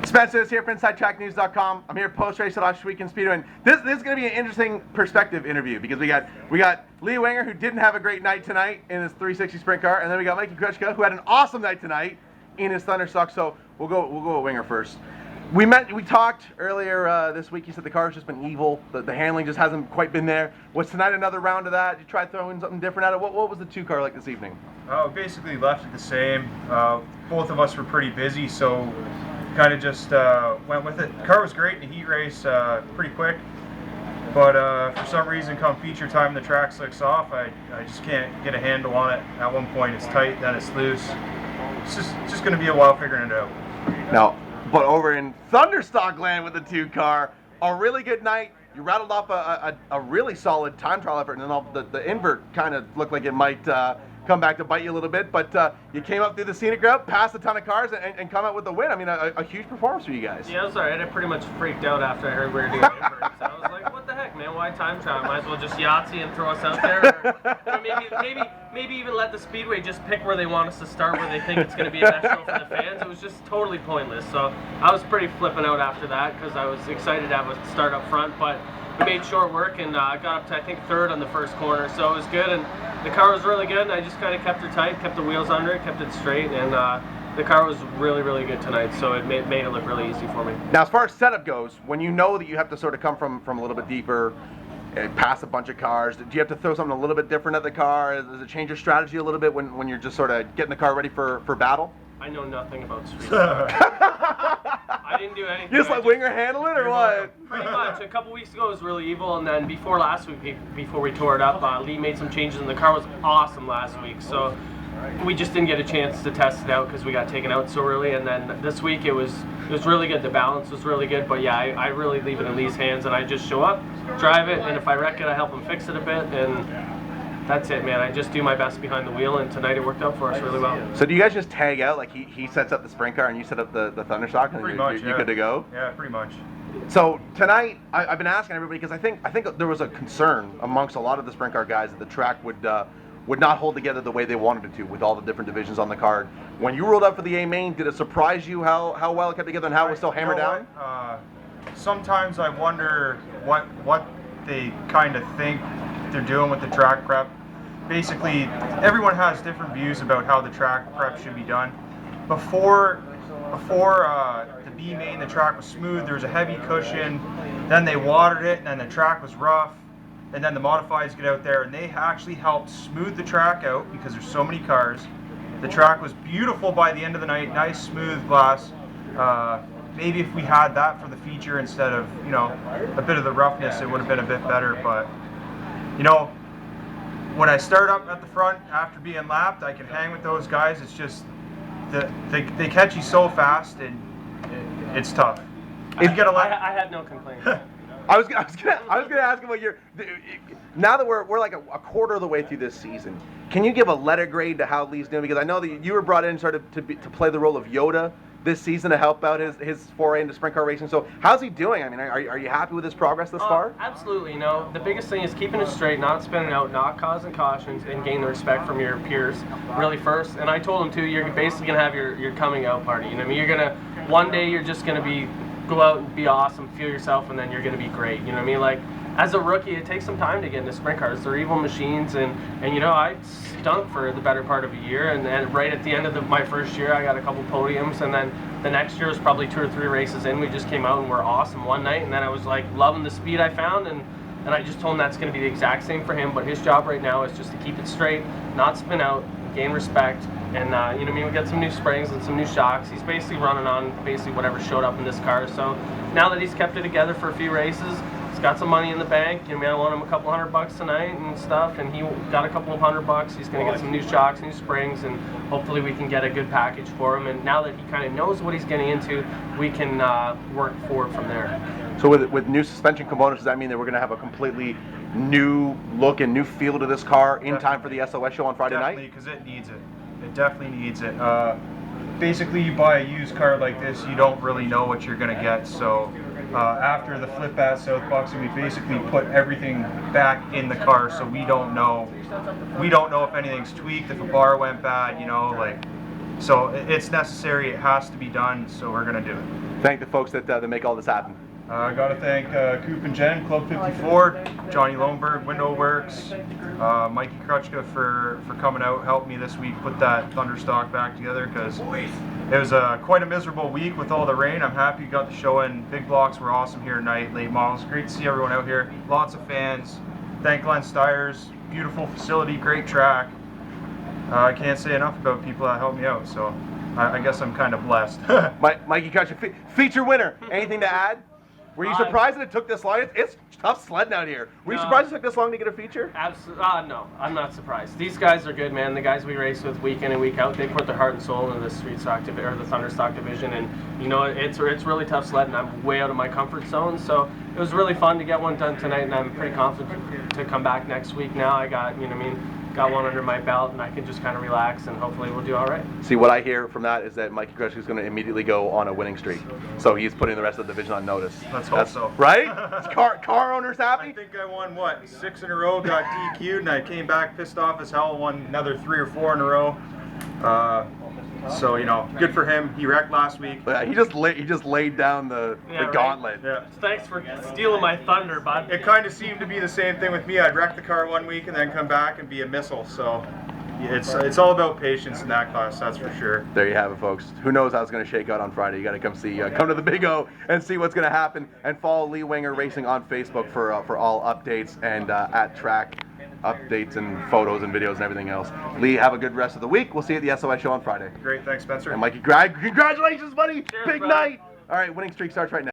Spencer is here from InsideTrackNews.com. I'm here post-race at Ohsweken Speedway. And this is going to be an interesting perspective interview because we got Lee Winger, who didn't have a great night tonight in his 360 sprint car, and then we got Mikey Kruchka, who had an awesome night tonight in his Thunderstock. So we'll go with Winger first. We talked earlier this week. You said the car's just been evil. The handling just hasn't quite been there. Was tonight another round of that? Did you try throwing something different at it? What was the 2 car like this evening? Basically left it the same. Both of us were pretty busy, so kind of just went with it. The car was great in the heat race, pretty quick, but for some reason come feature time the track slicks off. I just can't get a handle on it. At one point it's tight, then it's loose. It's just going to be a while figuring it out. Now, but over in Thunderstock land with the 2 car, a really good night. You rattled off a really solid time trial effort, and then the invert kind of looked like it might come back to bite you a little bit, but you came up through the scenic route, passed a ton of cars, and come out with the win. I mean, a huge performance for you guys. Yeah, I was alright. I pretty much freaked out after I heard we were doing inverts. I was like, what the heck, man? Why time trial? Might as well just Yahtzee and throw us out there. Or maybe even let the Speedway just pick where they want us to start, where they think it's going to be a best show for the fans. It was just totally pointless. So I was pretty flipping out after that because I was excited to have a start up front, but we made short work and got up to, I think, 3rd on the first corner, so it was good, and the car was really good, and I just kind of kept her tight, kept the wheels under it, kept it straight, and the car was really, really good tonight, so it made it look really easy for me. Now, as far as setup goes, when you know that you have to sort of come from a little bit deeper, pass a bunch of cars, do you have to throw something a little bit different at the car? Does it change your strategy a little bit when you're just sort of getting the car ready for battle? I know nothing about street I didn't do anything. You just let Winger handle it, or what? Pretty much. A couple weeks ago it was really evil, and then before last week, before we tore it up, Lee made some changes, and the car was awesome last week. So we just didn't get a chance to test it out because we got taken out so early. And then this week it was really good. The balance was really good. But yeah, I really leave it in Lee's hands, and I just show up, drive it, and if I wreck it, I help him fix it a bit, and that's it, man. I just do my best behind the wheel, and tonight it worked out for us really well. So do you guys just tag out, like he sets up the sprint car and you set up the Thunderstock, and you're good to go? Yeah, pretty much. So tonight, I've been asking everybody, because I think there was a concern amongst a lot of the sprint car guys that the track would not hold together the way they wanted it to, with all the different divisions on the card. When you rolled up for the A main, did it surprise you how well it kept together and how it was still hammered down? Sometimes I wonder what they kind of think they're doing with the track prep. Basically, everyone has different views about how the track prep should be done. Before the B main, the track was smooth, there was a heavy cushion, then they watered it, and then the track was rough, and then the modifieds get out there, and they actually helped smooth the track out because there's so many cars. The track was beautiful by the end of the night, nice smooth glass. Maybe if we had that for the feature instead of, you know, a bit of the roughness, it would have been a bit better, but you know, when I start up at the front after being lapped, I can hang with those guys. It's just they catch you so fast, and it's tough. I had no complaints. I was gonna ask about now that we're like a quarter of the way through this season. Can you give a letter grade to how Lee's doing? Because I know that you were brought in sort of to play the role of Yoda this season to help out his foray into sprint car racing. So how's he doing? I mean, are you happy with his progress thus far? Absolutely. You know, the biggest thing is keeping it straight, not spinning out, not causing cautions, and gain the respect from your peers really first. And I told him too, you're basically gonna have your coming out party. You know what I mean? One day you're just gonna go out and be awesome, feel yourself, and then you're gonna be great. You know what I mean? Like, as a rookie, it takes some time to get into sprint cars. They're evil machines, and you know, I stunk for the better part of a year, and then right at the end of my first year, I got a couple podiums, and then the next year was probably 2 or 3 races in. We just came out and we're awesome one night, and then I was like loving the speed I found, and I just told him that's going to be the exact same for him, but his job right now is just to keep it straight, not spin out, gain respect, and you know what I mean, we got some new springs and some new shocks. He's basically running on whatever showed up in this car, so now that he's kept it together for a few races, he's got some money in the bank. I mean, I loaned him a couple $100 tonight and stuff, and he got a couple of $100. He's going to get some new shocks, new springs, and hopefully we can get a good package for him. And now that he kind of knows what he's getting into, we can work forward from there. So with new suspension components, does that mean that we're going to have a completely new look and new feel to this car in time for the SOS show on Friday night? Definitely, because it needs it. It definitely needs it. Basically, you buy a used car like this, you don't really know what you're going to get. So after the flip at South Boxing, we basically put everything back in the car, so we don't know if anything's tweaked, if a bar went bad, you know, like So it's necessary. It has to be done. So we're gonna do it. Thank the folks that make all this happen. I got to thank Coop and Jen, Club 54, Johnny Lohnberg, Window Works, Mikey Kruchka for coming out, helped me this week put that Thunderstock back together because it was quite a miserable week with all the rain. I'm happy you got the show in. Big blocks were awesome here tonight, late models. Great to see everyone out here. Lots of fans. Thank Glenn Stiers. Beautiful facility, great track. I can't say enough about people that helped me out, so I guess I'm kind of blessed. Mikey Kruchka, feature winner. Anything to add? Were you surprised that it took this long? It's tough sledding out here. Were you surprised it took this long to get a feature? Absolutely. No, I'm not surprised. These guys are good, man. The guys we race with week in and week out, they put their heart and soul into the street stock or the Thunderstock division, and you know it's really tough sledding. I'm way out of my comfort zone, so it was really fun to get one done tonight, and I'm pretty confident to come back next week. Now I got, you know what I mean, got one under my belt, and I can just kind of relax, and hopefully we'll do all right. See, what I hear from that is that Mikey Kruchka is going to immediately go on a winning streak. So he's putting the rest of the division on notice. Let's hope so. Right? Car owners happy? I think I won, what, 6 in a row, got DQ'd, and I came back pissed off as hell, won another 3 or 4 in a row. So, you know, good for him. He wrecked last week. Yeah, he just laid down the gauntlet. Yeah. Thanks for stealing my thunder, bud. It kind of seemed to be the same thing with me. I'd wreck the car one week and then come back and be a missile. So it's all about patience in that class, that's for sure. There you have it, folks. Who knows how it's going to shake out on Friday? You got to come to the Big O and see what's going to happen. And follow Lee Wenger Racing on Facebook for all updates and at track updates and photos and videos and everything else. Lee, have a good rest of the week. We'll see you at the SOS show on Friday. Great, thanks, Spencer. And Mikey, congratulations, buddy. Cheers, Big brother. night. All right, winning streak starts right now.